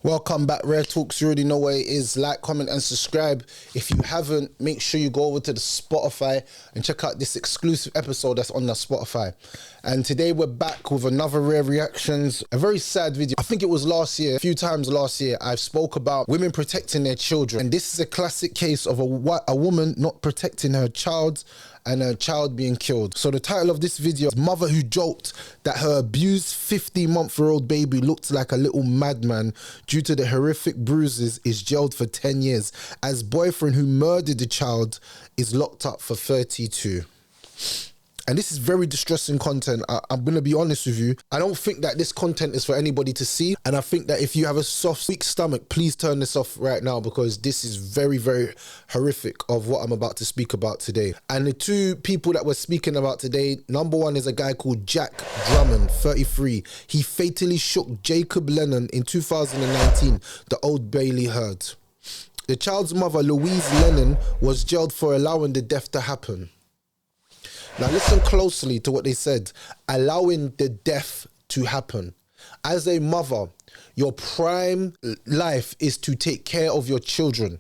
Welcome back, Rare Talks. You already know what it is. Like, comment and subscribe. If you haven't, make sure you go over to the Spotify and check out this exclusive episode that's on the Spotify. And today we're back with another Rare Reactions, a very sad video. I think it was last year, a few times last year, I've spoke about women protecting their children. And this is a classic case of a woman not protecting her child and her child being killed. So the title of this video is Mother Who Joked That Her Abused 15-month-old baby looked like a little madman due to the horrific bruises is jailed for 10 years as boyfriend who murdered the child is locked up for 32. And this is very distressing content. I'm going to be honest with you. I don't think that this content is for anybody to see. And I think that if you have a soft, weak stomach, please turn this off right now because this is very, very horrific of what I'm about to speak about today. And the two people that we're speaking about today, number one is a guy called Jack Drummond, 33. He fatally shook Jacob Lennon in 2019, the Old Bailey herd. The child's mother, Louise Lennon, was jailed for allowing the death to happen. Now listen closely to what they said. Allowing the death to happen. As a mother, your prime life is to take care of your children.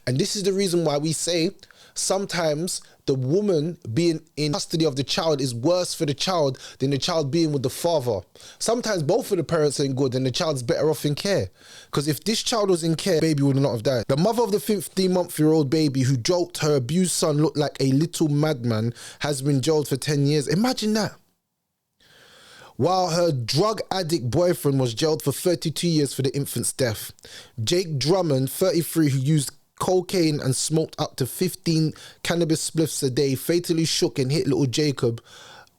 And this is the reason why we say sometimes the woman being in custody of the child is worse for the child than the child being with the father. Sometimes both of the parents ain't good and the child's better off in care. Because if this child was in care, baby would not have died. The mother of the 15-month-old baby who joked her abused son looked like a little madman has been jailed for 10 years. Imagine that. While her drug addict boyfriend was jailed for 32 years for the infant's death. Jake Drummond, 33, who used cocaine and smoked up to 15 cannabis spliffs a day, fatally shook and hit little Jacob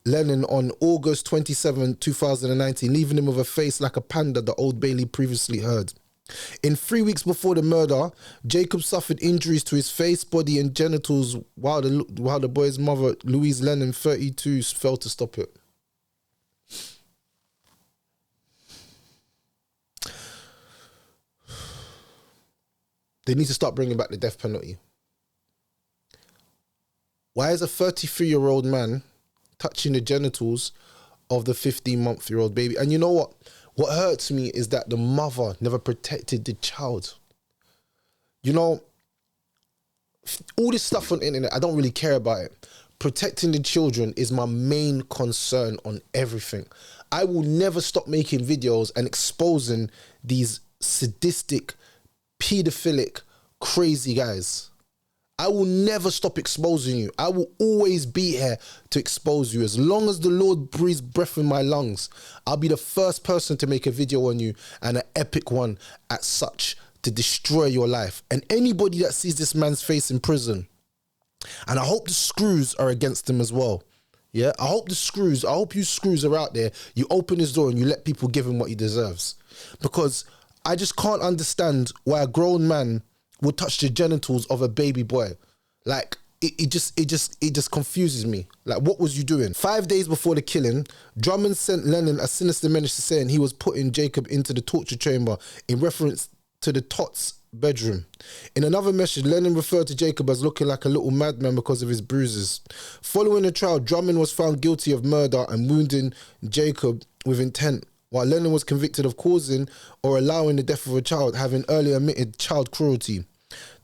Lennon on August 27, 2019, leaving him with a face like a panda, the Old Bailey previously heard. In 3 weeks before the murder, Jacob suffered injuries to his face, body and genitals while the boy's mother, Louise Lennon, 32, failed to stop it. They need to start bringing back the death penalty. Why is a 33-year-old man touching the genitals of the 15-month-old baby? And you know what? What hurts me is that the mother never protected the child. You know, all this stuff on the internet, I don't really care about it. Protecting the children is my main concern on everything. I will never stop making videos and exposing these sadistic, paedophilic, crazy guys. I will never stop exposing you. I will always be here to expose you. As long as the Lord breathes breath in my lungs, I'll be the first person to make a video on you, and an epic one at such, to destroy your life. And anybody that sees this man's face in prison, and I hope the screws are against him as well. Yeah, I hope you screws are out there. You open his door and you let people give him what he deserves. Because I just can't understand why a grown man would touch the genitals of a baby boy. Like, it just confuses me. Like, what was you doing? 5 days before the killing, Drummond sent Lennon a sinister message saying he was putting Jacob into the torture chamber in reference to the Tots bedroom. In another message, Lennon referred to Jacob as looking like a little madman because of his bruises. Following the trial, Drummond was found guilty of murder and wounding Jacob with intent, while Lennon was convicted of causing or allowing the death of a child, having earlier admitted child cruelty.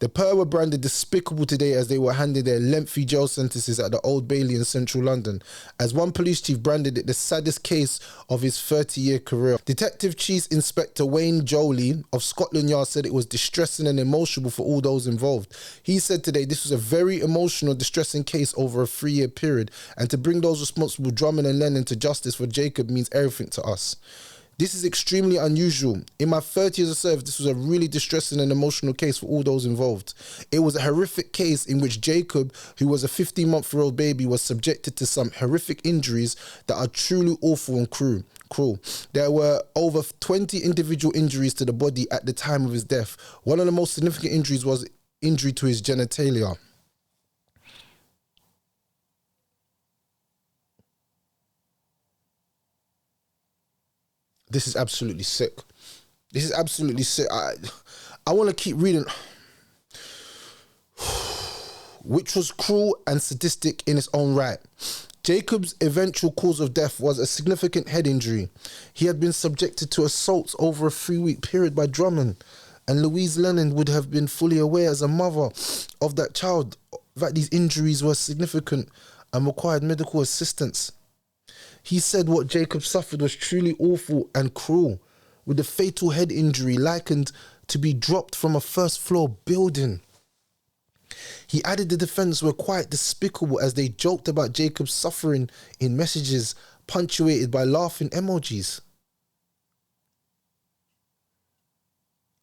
The pair were branded despicable today as they were handed their lengthy jail sentences at the Old Bailey in central London, as one police chief branded it the saddest case of his 30-year career. Detective Chief Inspector Wayne Jolie of Scotland Yard said it was distressing and emotional for all those involved. He said today this was a very emotional, distressing case over a 3-year period, and to bring those responsible, Drummond and Lennon, to justice for Jacob means everything to us. This is extremely unusual. In my 30 years of service, this was a really distressing and emotional case for all those involved. It was a horrific case in which Jacob, who was a 15-month-old baby, was subjected to some horrific injuries that are truly awful and cruel. There were over 20 individual injuries to the body at the time of his death. One of the most significant injuries was injury to his genitalia. This is absolutely sick. This is absolutely sick. I want to keep reading. Which was cruel and sadistic in its own right. Jacob's eventual cause of death was a significant head injury. He had been subjected to assaults over a 3-week period by Drummond, and Louise Lennon would have been fully aware as a mother of that child that these injuries were significant and required medical assistance. He said what Jacob suffered was truly awful and cruel, with a fatal head injury likened to be dropped from a first-floor building. He added the defendants were quite despicable as they joked about Jacob's suffering in messages punctuated by laughing emojis.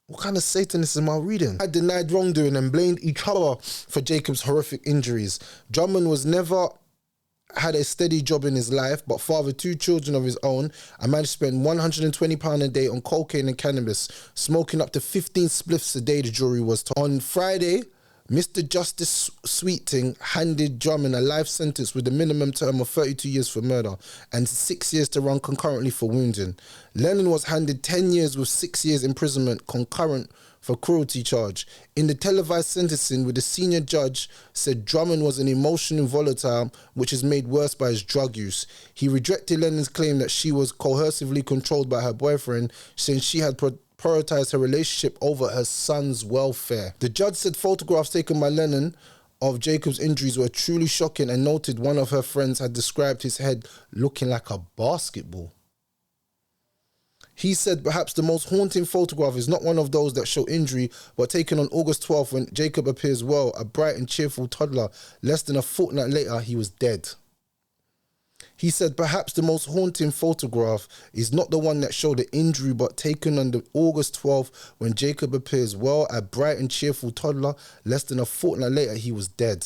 What kind of Satanism am I reading? I denied wrongdoing and blamed each other for Jacob's horrific injuries. Drummond was never had a steady job in his life, but fathered 2 children of his own and managed to spend £120 a day on cocaine and cannabis, smoking up to 15 spliffs a day, the jury was told. On Friday, Mr. Justice Sweeting handed Drummond a life sentence with a minimum term of 32 years for murder and 6 years to run concurrently for wounding. Lennon was handed 10 years with 6 years imprisonment concurrent for cruelty charge. In the televised sentencing, with the senior judge said Drummond was an emotional volatile, which is made worse by his drug use. He rejected Lennon's claim that she was coercively controlled by her boyfriend, saying she had prioritized her relationship over her son's welfare. The judge said photographs taken by Lennon of Jacob's injuries were truly shocking and noted one of her friends had described his head looking like a basketball. He said perhaps the most haunting photograph is not one of those that show injury, but taken on August 12th when Jacob appears well, a bright and cheerful toddler. Less than a fortnight later, he was dead. He said perhaps the most haunting photograph is not the one that showed the injury, but taken on August 12th when Jacob appears well, a bright and cheerful toddler. Less than a fortnight later, he was dead.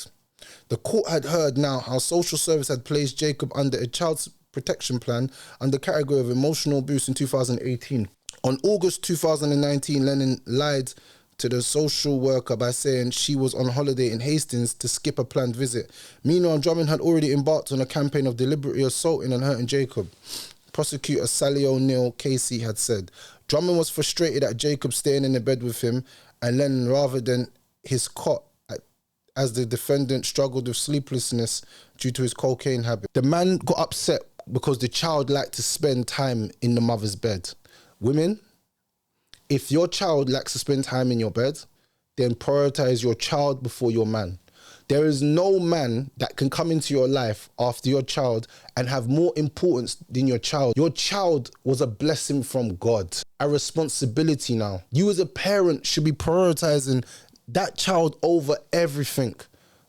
The court had heard now how social service had placed Jacob under a child's protection plan under category of emotional abuse in 2018. On August 2019, Lennon lied to the social worker by saying she was on holiday in Hastings to skip a planned visit. Meanwhile, Drummond had already embarked on a campaign of deliberately assaulting and hurting Jacob. Prosecutor Sally O'Neill Casey had said Drummond was frustrated at Jacob staying in the bed with him and Lennon rather than his cot, as the defendant struggled with sleeplessness due to his cocaine habit. The man got upset because the child liked to spend time in the mother's bed. Women, if your child likes to spend time in your bed, then prioritize your child before your man. There is no man that can come into your life after your child and have more importance than your child. Your child was a blessing from God, a responsibility now. You as a parent should be prioritizing that child over everything.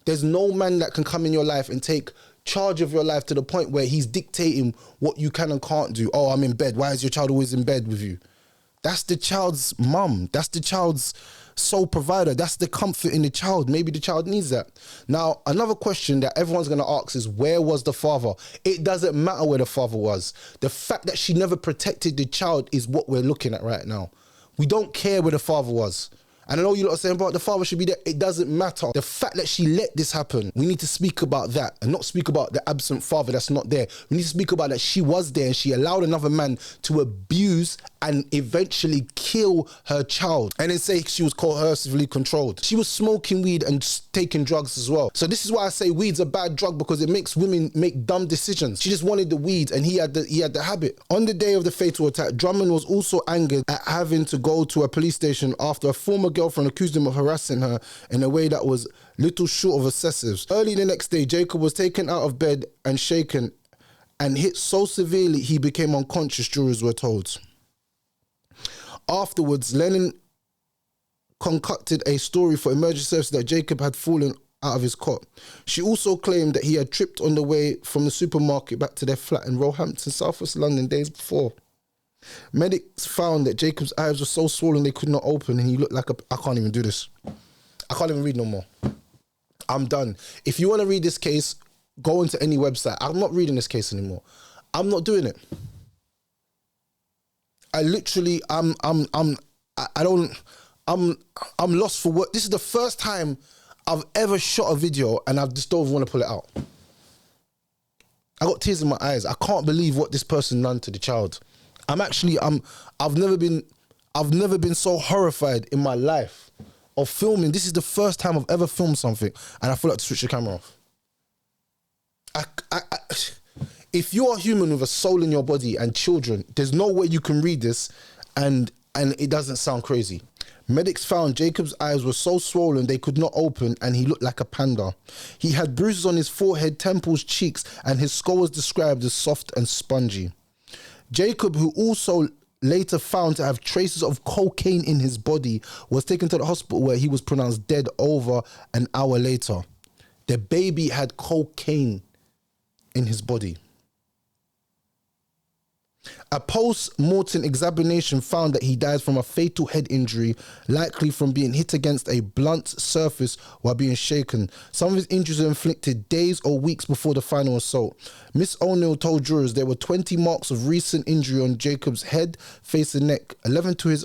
There's no man that can come in your life and take charge of your life to the point where he's dictating what you can and can't do. Oh, I'm in bed. Why is your child always in bed with you? That's the child's mum. That's the child's sole provider. That's the comfort in the child. Maybe the child needs that. Now, another question that everyone's going to ask is, where was the father? It doesn't matter where the father was. The fact that she never protected the child is what we're looking at right now. We don't care where the father was. And I know you lot are saying, but the father should be there. It doesn't matter. The fact that she let this happen, we need to speak about that and not speak about the absent father that's not there. We need to speak about that she was there and she allowed another man to abuse and eventually kill her child. And then say she was coercively controlled. She was smoking weed and taking drugs as well. So this is why I say weed's a bad drug, because it makes women make dumb decisions. She just wanted the weed and he had the habit. On the day of the fatal attack, Drummond was also angered at having to go to a police station after a former girlfriend accused him of harassing her in a way that was little short of excessive. Early the next day, Jacob was taken out of bed and shaken and hit so severely he became unconscious, jurors were told. Afterwards, Lennon concocted a story for emergency services that Jacob had fallen out of his cot. She also claimed that he had tripped on the way from the supermarket back to their flat in Roehampton, southwest London, days before. Medics found that Jacob's eyes were so swollen they could not open and he looked like I can't even do this. I can't even read no more. I'm done. If you want to read this case, go into any website. I'm not reading this case anymore. I'm not doing it. I literally, I'm lost for words. This is the first time I've ever shot a video and I just don't even want to pull it out. I got tears in my eyes. I can't believe what this person done to the child. I've never been so horrified in my life of filming. This is the first time I've ever filmed something and I feel like to switch the camera off. I, if you are human with a soul in your body and children, there's no way you can read this and it doesn't sound crazy. Medics found Jacob's eyes were so swollen they could not open and he looked like a panda. He had bruises on his forehead, temples, cheeks, and his skull was described as soft and spongy. Jacob, who also later found to have traces of cocaine in his body, was taken to the hospital where he was pronounced dead over an hour later. The baby had cocaine in his body. A post-mortem examination found that he died from a fatal head injury, likely from being hit against a blunt surface while being shaken. Some of his injuries were inflicted days or weeks before the final assault. Miss O'Neill told jurors there were 20 marks of recent injury on Jacob's head, face and neck, 11 to his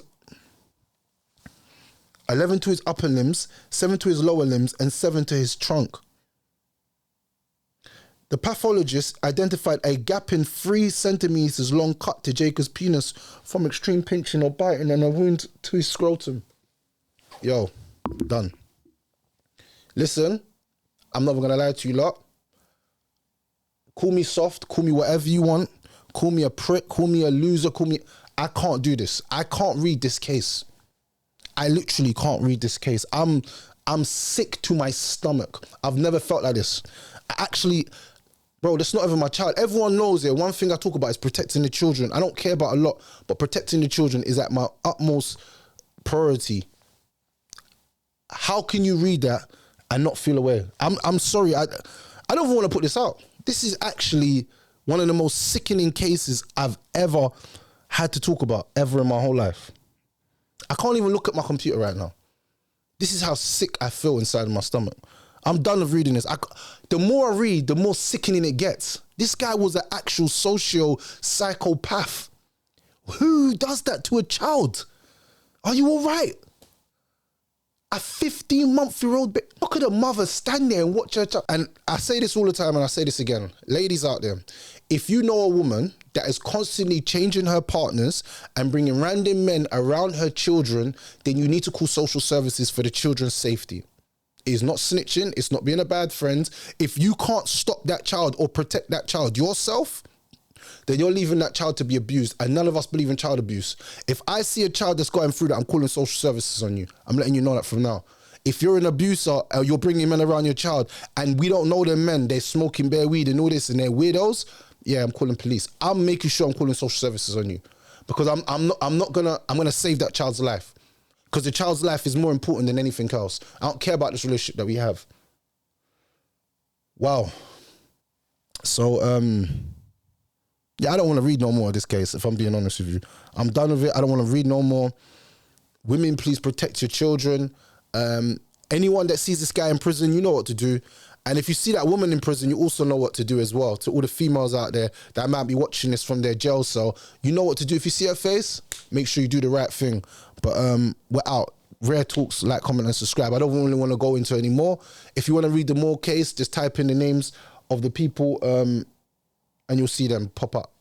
upper limbs, 7 to his lower limbs, and 7 to his trunk. The pathologist identified a gap in 3 centimeters long cut to Jacob's penis from extreme pinching or biting and a wound to his scrotum. Yo, done. Listen, I'm not going to lie to you lot. Call me soft, call me whatever you want. Call me a prick, call me a loser, I can't do this. I can't read this case. I literally can't read this case. I'm sick to my stomach. I've never felt like this. Bro, that's not even my child. Everyone knows it. One thing I talk about is protecting the children. I don't care about a lot, but protecting the children is at my utmost priority. How can you read that and not feel away? I'm sorry. I don't even want to put this out. This is actually one of the most sickening cases I've ever had to talk about ever in my whole life. I can't even look at my computer right now. This is how sick I feel inside of my stomach. I'm done with reading this. The more I read, the more sickening it gets. This guy was an actual psychopath. Who does that to a child? Are you all right? A 15-month-old baby. Look at the mother stand there and watch her child. And I say this all the time and I say this again. Ladies out there, if you know a woman that is constantly changing her partners and bringing random men around her children, then you need to call social services for the children's safety. It's not snitching. It's not being a bad friend. If you can't stop that child or protect that child yourself, then you're leaving that child to be abused. And none of us believe in child abuse. If I see a child that's going through that, I'm calling social services on you. I'm letting you know that from now. If you're an abuser, you're bringing men around your child, and we don't know them men, they're smoking bare weed and all this, and they're weirdos, yeah, I'm calling police. I'm making sure I'm calling social services on you. Because I'm gonna save that child's life. Because the child's life is more important than anything else. I don't care about this relationship that we have. Wow. So, yeah, I don't want to read no more of this case, if I'm being honest with you. I'm done with it. I don't want to read no more. Women, please protect your children. Anyone that sees this guy in prison, you know what to do. And if you see that woman in prison, you also know what to do as well. To all the females out there that might be watching this from their jail cell, you know what to do. If you see her face, make sure you do the right thing. But we're out. Rare Talks, like, comment, and subscribe. I don't really want to go into it anymore. If you want to read the more case, just type in the names of the people and you'll see them pop up.